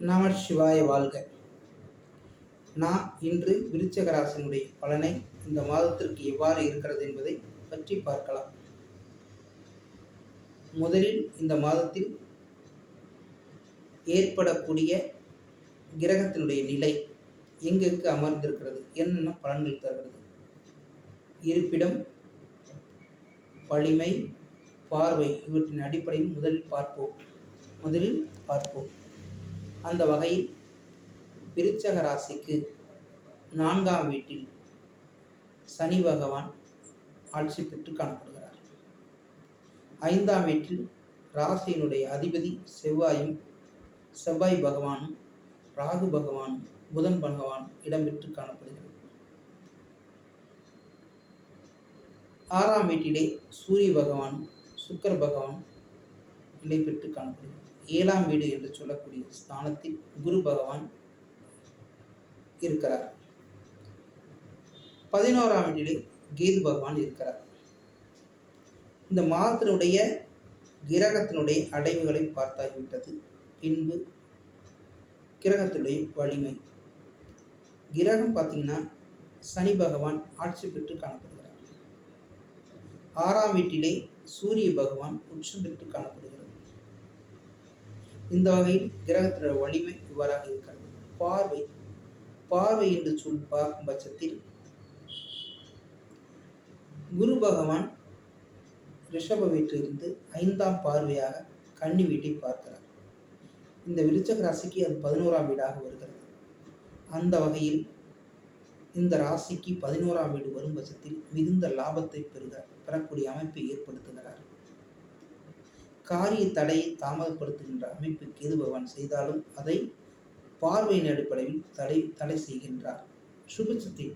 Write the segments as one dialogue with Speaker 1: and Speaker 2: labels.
Speaker 1: நம சிவாய வாழ்க. நான் இன்று விருச்சிக ராசியினுடைய பலனை இந்த மாதத்திற்கு எவ்வாறு இருக்கிறது என்பதை பற்றி பார்க்கலாம். முதலில் இந்த மாதத்தில் ஏற்படக்கூடிய கிரகத்தினுடைய நிலை எங்கெங்கு அமர்ந்திருக்கிறது, என்னென்ன பலன்கள் தருகிறது, இருப்பிடம், வலிமை, பார்வை இவற்றின் அடிப்படையில் முதலில் பார்ப்போம். அந்த வகையில் விருச்சிக ராசிக்கு 4ஆம் வீட்டில் சனி பகவான் ஆட்சி பெற்று காணப்படுகிறார். 5ஆம் வீட்டில் ராசியினுடைய அதிபதி செவ்வாய் பகவானும் ராகு பகவானும் புதன் பகவான் இடம்பெற்று காணப்படுகிறது. 6ஆம் வீட்டிலே சூரிய பகவான் சுக்கிர பகவான் நிலை பெற்று காணப்படுகிறது. 7ஆம் வீடு என்று சொல்லக்கூடிய ஸ்தானத்தில் குரு பகவான் இருக்கிறார். 11ஆம் வீட்டிலே கேது பகவான் இருக்கிறார். இந்த மாதத்தினுடைய கிரகத்தினுடைய அடைவுகளை பார்த்தாகிவிட்டது. பின்பு கிரகத்தினுடைய வலிமை. கிரகம் பார்த்தீங்கன்னா சனி பகவான் ஆட்சி பெற்று காணப்படுகிறார். 6ஆம் வீட்டிலே சூரிய பகவான் உச்சம் பெற்று காணப்படுகிறார். இந்த வகையில் கிரகத்தினுடைய வலிமை இவ்வாறாக இருக்கிறது. பார்வை என்று பார்க்கும் பட்சத்தில் குரு பகவான் ரிஷப வீட்டிலிருந்து 5ஆம் பார்வையாக கன்னி வீட்டை பார்க்கிறார். இந்த விருச்சிக ராசிக்கு அது 11ஆம் வீடாக வருகிறது. அந்த வகையில் இந்த ராசிக்கு 11ஆம் வீடு வரும் பட்சத்தில் மிகுந்த லாபத்தை பெறக்கூடிய அமைப்பை ஏற்படுத்துகிறார். காரிய தடையை தாமதப்படுத்துகின்ற அமைப்பு கேது பகவான் செய்தாலும் அதை பார்வையின் அடிப்படையில் தடை செய்கின்றார். சுபிட்சத்தை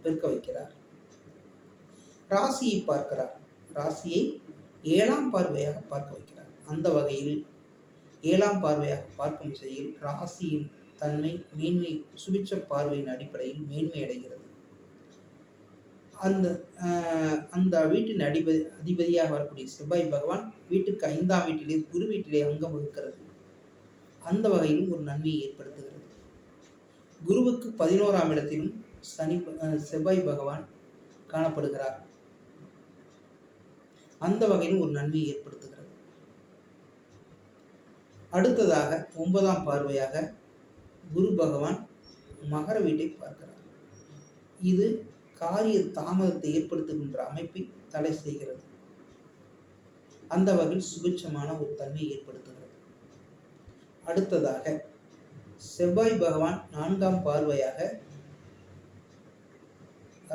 Speaker 1: பெருக்க வைக்கிறார். ராசியை பார்க்கிறார். ராசியை 7ஆம் பார்வையாக பார்க்க வைக்கிறார். அந்த வகையில் 7ஆம் பார்வையாக பார்க்கும் செயல் ராசியின் தன்மை மேன்மை சுபிட்ச பார்வையின் அடிப்படையில் மேன்மை அடைகிறது. அந்த வீட்டின் அதிபதியாக வரக்கூடிய செவ்வாய் பகவான் வீட்டுக்கு 5ஆம் வீட்டிலே குரு வீட்டிலே அங்கம் வகிக்கிறது. அந்த வகையிலும் ஒரு நன்மையை ஏற்படுத்துகிறது. குருவுக்கு 11ஆம் இடத்திலும் செவ்வாய் பகவான் காணப்படுகிறார். அந்த வகையிலும் ஒரு நன்மையை ஏற்படுத்துகிறது. அடுத்ததாக 9ஆம் பார்வையாக குரு பகவான் மகர வீட்டை பார்க்கிறார். இது காரிய தாமதத்தை ஏற்படுத்துகின்ற அமைப்பை தடை செய்கிறது. அந்த வகையில் சுபிட்சமான ஒரு தன்மையை ஏற்படுத்துகிறது. அடுத்ததாக செவ்வாய் பகவான் 4ஆம் பார்வையாக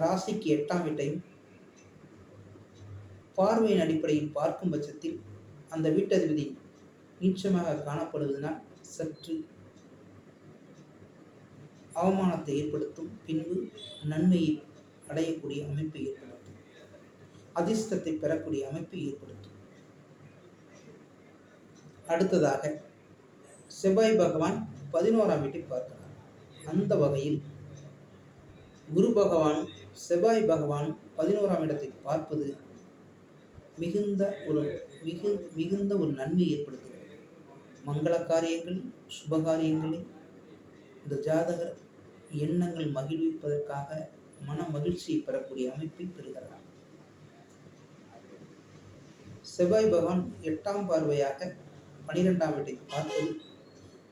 Speaker 1: ராசிக்கு 8ஆம் வீட்டையும் பார்வையின் அடிப்படையில் பார்க்கும் பட்சத்தில் அந்த வீட்டதிபதி நீச்சமாக காணப்படுவதனால் சற்று அவமானத்தை ஏற்படுத்தும். பின்பு நன்மையை அடையக்கூடிய அமைப்பை ஏற்படுத்தும். அதிர்ஷ்டத்தை பெறக்கூடிய அமைப்பை ஏற்படுத்தும். அடுத்ததாக செவ்வாய் பகவான் 11ஆம் வீட்டை பார்க்கிறார். அந்த வகையில் குரு பகவானும் செவ்வாய் பகவானும் 11ஆம் இடத்தை பார்ப்பது மிகுந்த ஒரு நன்மை ஏற்படுத்துகிறது. மங்கள காரியங்கள் சுபகாரியங்களில் இந்த ஜாதகர் எண்ணங்கள் மகிழ்விப்பதற்காக மன மகிழ்ச்சியை பெறக்கூடிய அமைப்பை பெறுகிறார். செவ்வாய் பகவான் 8ஆம் பார்வையாக 12ஆம் வீட்டை பார்ப்பது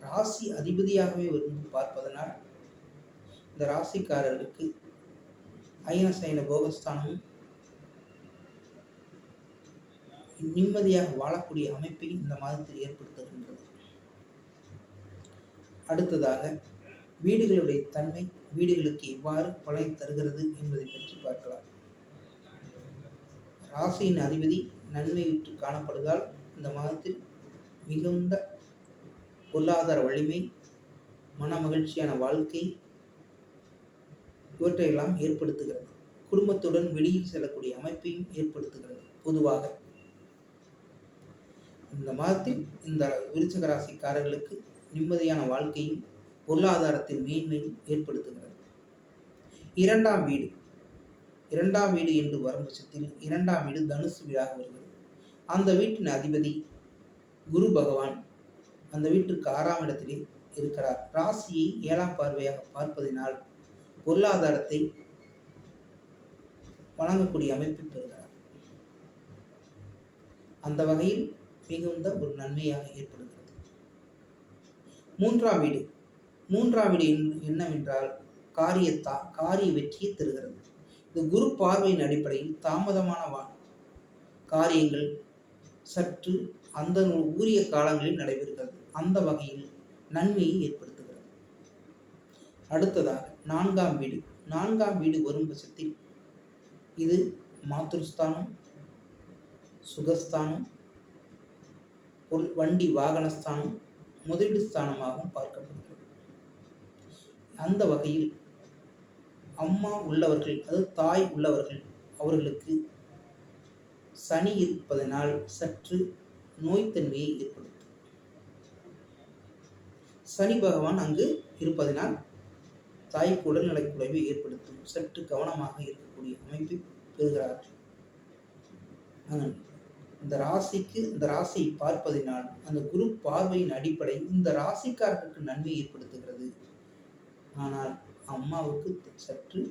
Speaker 1: ராசி அதிபதியாகவே வந்து பார்ப்பதனால் இந்த ராசிக்காரர்களுக்கு அயன சயன போகஸ்தானமும் நிம்மதியாக வாழக்கூடிய அமைப்பை இந்த மாதத்தில் ஏற்படுத்துகின்றது. அடுத்ததாக வீடுகளுடைய தன்மை வீடுகளுக்கு எவ்வாறு பலனை தருகிறது என்பதை பற்றி பார்க்கலாம். ராசியின் அதிபதி நன்மை விட்டு காணப்படுவதால் இந்த மாதத்தில் மிகுந்த பொருளாதார வலிமை, மன மகிழ்ச்சியான வாழ்க்கை இவற்றையெல்லாம் ஏற்படுத்துகிறது. குடும்பத்துடன் வெளியில் செல்லக்கூடிய அமைப்பையும் ஏற்படுத்துகிறது. பொதுவாக இந்த மாதத்தில் இந்த விருச்சிக ராசிக்காரர்களுக்கு நிம்மதியான வாழ்க்கையும் பொருளாதாரத்தின் மேன்மையும் ஏற்படுத்துகிறது. 2ஆம் வீடு என்று வரும் பட்சத்தில் 2ஆம் வீடு தனுசு வீடாக வருகிறது. அந்த வீட்டின் அதிபதி குரு பகவான் அந்த வீட்டுக்கு 6ஆம் இடத்திலே இருக்கிறார். ராசியை 7ஆம் பார்வையாக பார்ப்பதினால் பொருளாதாரத்தை வழங்கக்கூடிய அமைப்பை பெறுகிறார். அந்த வகையில் மிகுந்த ஒரு நன்மையாக ஏற்படுகிறது. 3ஆம் வீடு என்னவென்றால் காரிய வெற்றியை தருகிறது. இந்த குரு பார்வையின் அடிப்படையில் தாமதமான காரியங்கள் சற்று அந்த உரிய காலங்களில் நடைபெறுகிறது. அந்த வகையில் நன்மையை ஏற்படுத்துகிறது. அடுத்ததாக 4ஆம் வீடு வரும் பட்சத்தில் இது மாத்ருஸ்தானம், சுகஸ்தானம், வண்டி வாகனஸ்தானம், முதலீடு ஸ்தானமாகவும் பார்க்கப்படுகிறது. அந்த வகையில் அம்மா உள்ளவர்கள், அதாவது தாய் உள்ளவர்கள், அவர்களுக்கு சனி இருப்பதனால் சற்று நோய்த்தன்மையை ஏற்படுத்தும். சனி பகவான் அங்கு இருப்பதனால் தாய்க்கு உடல்நலை குறைவை ஏற்படுத்தும். சற்று கவனமாக இருக்கக்கூடிய அமைப்பை பெறுகிறார்கள். இந்த ராசியை பார்ப்பதினால் அந்த குரு பார்வையின் அடிப்படை இந்த ராசிக்காரருக்கு நன்மை ஏற்படுத்துகிறது. ஆனால் அம்மாவுக்கு சற்று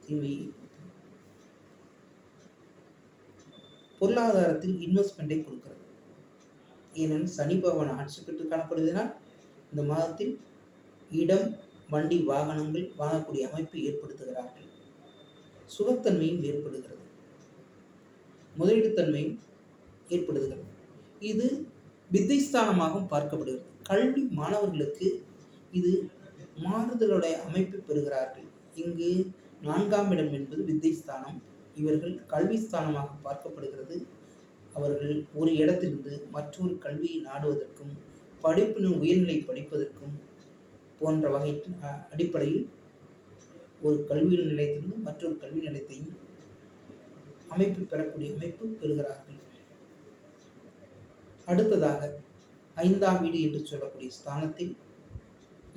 Speaker 1: தீமையை ஏற்படுத்தும். பொருளாதாரத்தில் இன்வெஸ்ட்மெண்ட்டை கொடுக்கிறது. ஏனெனில் சனி பகவான் ஆட்சி பெற்று காணப்படுவதனால் இந்த மாதத்தில் இடம், வண்டி, வாகனங்கள் வாங்கக்கூடிய அமைப்பை ஏற்படுத்துகிறார்கள். சுகத்தன்மையும் ஏற்படுகிறது, முதலீடு தன்மையும் ஏற்படுகிறது. இது வித்தைஸ்தானமாகவும் பார்க்கப்படுகிறது. கல்வி மாணவர்களுக்கு இது மாறுதலுடைய அமைப்பை பெறுகிறார்கள். இங்கு 4ஆம் இடம் என்பது வித்தைஸ்தானம். இவர்கள் கல்வி ஸ்தானமாக பார்க்கப்படுகிறது. அவர்கள் ஒரு இடத்திலிருந்து மற்றொரு கல்வியை நாடுவதற்கும் படிப்பினும் உயர்நிலை படிப்பதற்கும் போன்ற வகை அடிப்படையில் ஒரு கல்வி நிலையத்திலிருந்து மற்றொரு கல்வி நிலையத்தையும் அமைப்பு பெறக்கூடிய அமைப்பு பெறுகிறார்கள். அடுத்ததாக 5ஆம் வீடு என்று சொல்லக்கூடிய ஸ்தானத்தில்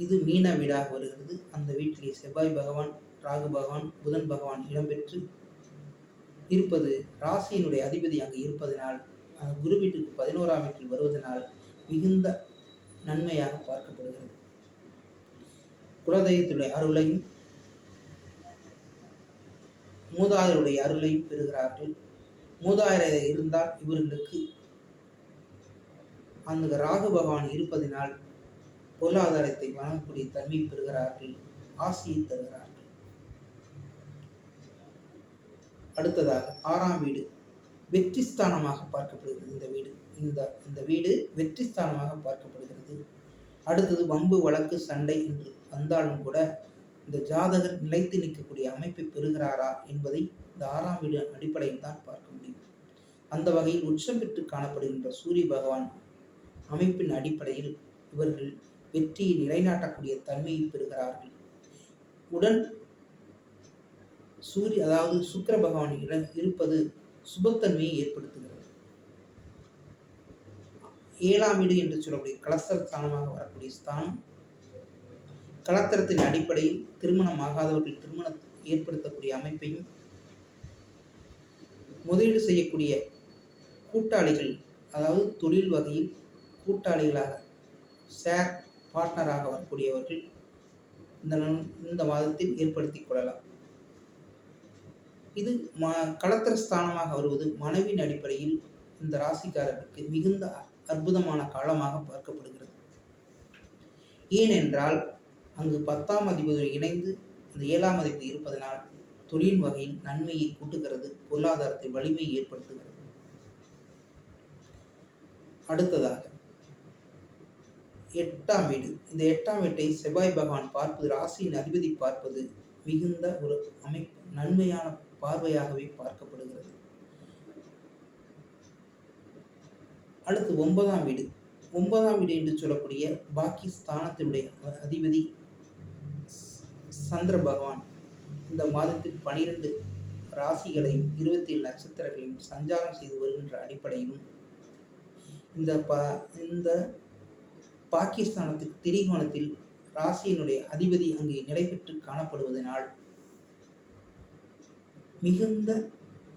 Speaker 1: இது மீன வீடாக வருகிறது. அந்த வீட்டிலே செவ்வாய் பகவான், ராகு பகவான், புதன் பகவான் இடம்பெற்று இருப்பது ராசியினுடைய அதிபதி அங்கு இருப்பதனால், குரு வீட்டுக்கு 11ஆம் வீட்டில் வருவதனால் மிகுந்த நன்மையாக பார்க்கப்படுகிறது. குலதெய்வத்துடைய அருளையும் மூதாதையருடைய அருளையும் பெறுகிறார்கள். மூதாதையர் இருந்தால் இவர்களுக்கு அந்த ராகு பகவான் இருப்பதனால் பொருளாதாரத்தை வழங்கக்கூடிய தன்மை பெறுகிறார்கள், ஆசையை தருகிறார்கள். அடுத்ததாக 6ஆம் வீடு வெற்றி ஸ்தானமாக பார்க்கப்படுகிறது. இந்த வீடு வெற்றி ஸ்தானமாக பார்க்கப்படுகிறது. அடுத்தது வம்பு, வழக்கு, சண்டை என்று வந்தாலும் கூட இந்த ஜாதகர் நிலைத்து நிற்கக்கூடிய அமைப்பை பெறுகிறாரா என்பதை இந்த 6ஆம் வீடு அடிப்படையில் தான் பார்க்க முடியும். அந்த வகையில் உச்சம் பெற்று காணப்படுகின்ற சூரிய பகவான் அமைப்பின் அடிப்படையில் இவர்கள் வெற்றியை நிலைநாட்டக்கூடிய தன்மையை பெறுகிறார்கள். உடன் அதாவது சுக்கிர பகவான் இருப்பது சுபத்தன்மையை ஏற்படுத்துகிறது. 7ஆம் வீடு என்று சொல்லக்கூடிய கலஸ்தர ஸ்தானமாக வரக்கூடிய ஸ்தானம், கலத்திரத்தின் அடிப்படையில் திருமணம் ஆகாதவர்கள் திருமணம் ஏற்படுத்தக்கூடிய அமைப்பையும், முதலீடு செய்யக்கூடிய கூட்டாளிகள், அதாவது தொழில் வகையில் கூட்டாளிகளாக ஷேர் பார்ட்னராக வரக்கூடியவர்கள் இந்த மாதத்தில் ஏற்படுத்திக் கொள்ளலாம். இது கலத்திர ஸ்தானமாக வருவது மனைவியின் அடிப்படையில் இந்த ராசிக்காரர்களுக்கு மிகுந்த அற்புதமான காலமாக பார்க்கப்படுகிறது. ஏனென்றால் அங்கு 10ஆம் அதிபதி இணைந்து அந்த 7ஆம் அதிபதி இருப்பதனால் தொழில் வகையில் நன்மையை கூட்டுகிறது, பொருளாதாரத்தை வலிமையை ஏற்படுத்துகிறது. அடுத்ததாக 8ஆம் வீடு. இந்த 8ஆம் வீட்டை செவ்வாய் பகவான் பார்ப்பது, ராசியின் அதிபதி பார்ப்பது மிகுந்த ஒரு அமைப்பு, நன்மையான பார்வையாகவே பார்க்கப்படுகிறது. அடுத்து 9ஆம் வீடு. 9ஆம் வீடு என்று சொல்லக்கூடிய பாக்கி ஸ்தானத்தினுடைய அதிபதி சந்திர பகவான் இந்த மாதத்தில் 12 ராசிகளையும் 27 நட்சத்திரங்களையும் சஞ்சாரம் செய்து வருகின்ற அடிப்படையிலும் இந்த பாகிஸ்தானத்துக்கு திரிகோணத்தில் ராசியினுடைய அதிபதி அங்கே நிலை பெற்று காணப்படுவதனால் மிகுந்த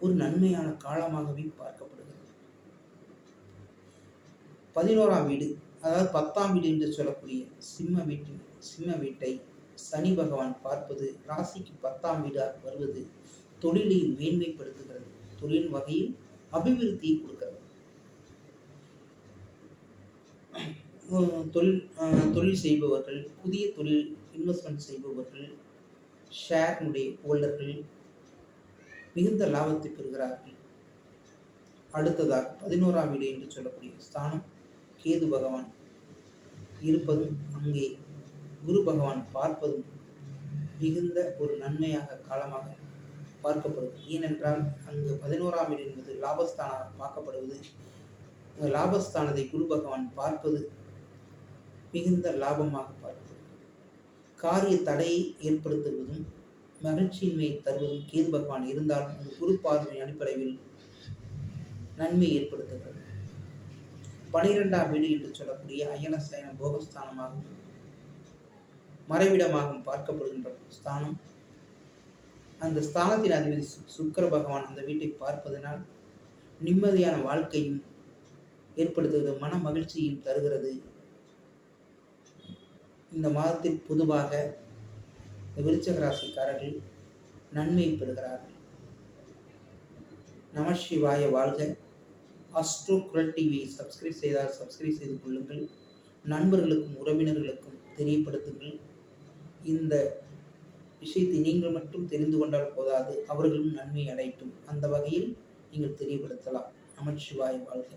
Speaker 1: ஒரு நன்மையான காலமாகவே பார்க்கப்படுகிறது. 11ஆம் வீடு, அதாவது 10ஆம் வீடு என்று சொல்லக்கூடிய சிம்ம வீட்டை சனி பகவான் பார்ப்பது ராசிக்கு 10ஆம் வீடாக வருவது தொழிலை மேன்மைப்படுத்துகிறது. தொழில் வகையில் அபிவிருத்தியை கொடுக்கிறது. தொழில் செய்பவர்கள், புதிய தொழில் இன்வெஸ்ட்மெண்ட் செய்பவர்கள், ஷேர்னுடைய ஹோல்டர்கள் மிகுந்த லாபத்தை பெறுகிறார்கள். அடுத்ததாக 11ஆம் வீடு என்று சொல்லக்கூடிய ஸ்தானம் கேது பகவான் இருப்பதும் அங்கே குரு பகவான் பார்ப்பதும் மிகுந்த ஒரு நன்மையாக காலமாக பார்க்கப்படும். ஏனென்றால் அங்கு 11ஆம் வீடு என்பது லாபஸ்தானாக பார்க்கப்படுவது, லாபஸ்தானத்தை குரு பகவான் பார்ப்பது மிகுந்த லாபமாக பார்க்கப்படும். காரிய தடையை ஏற்படுத்துவதும் மகிழ்ச்சியின்மையை தருவதும் கேது பகவான் இருந்தாலும் குரு பார்வையின் அடிப்படையில் நன்மை ஏற்படுத்துகிறது. 12ஆம் வீடு என்று சொல்லக்கூடிய அயன சயன போகஸ்தானமாகவும் மறைவிடமாகவும் பார்க்கப்படுகின்ற ஸ்தானம். அந்த ஸ்தானத்தின் அதிபதி சுக்கிர பகவான் அந்த வீட்டை பார்ப்பதனால் நிம்மதியான வாழ்க்கையும் ஏற்படுத்துகிறது, மன மகிழ்ச்சியும் தருகிறது. இந்த மாதத்தில் பொதுவாக விருச்சிக ராசிக்காரர்கள் நன்மை பெறுகிறார்கள். நமசிவாய வாழ்க. அஸ்ட்ரோ குரல் டிவியை சப்ஸ்கிரைப் செய்தால் சப்ஸ்கிரைப் செய்து கொள்ளுங்கள். நண்பர்களுக்கும் உறவினர்களுக்கும் தெரியப்படுத்துங்கள். இந்த விஷயத்தை நீங்கள் மட்டும் தெரிந்து கொண்டால் போதாது, அவர்களும் நன்மை அடையட்டும். அந்த வகையில் நீங்கள் தெரியப்படுத்தலாம். நமசிவாய வாழ்க.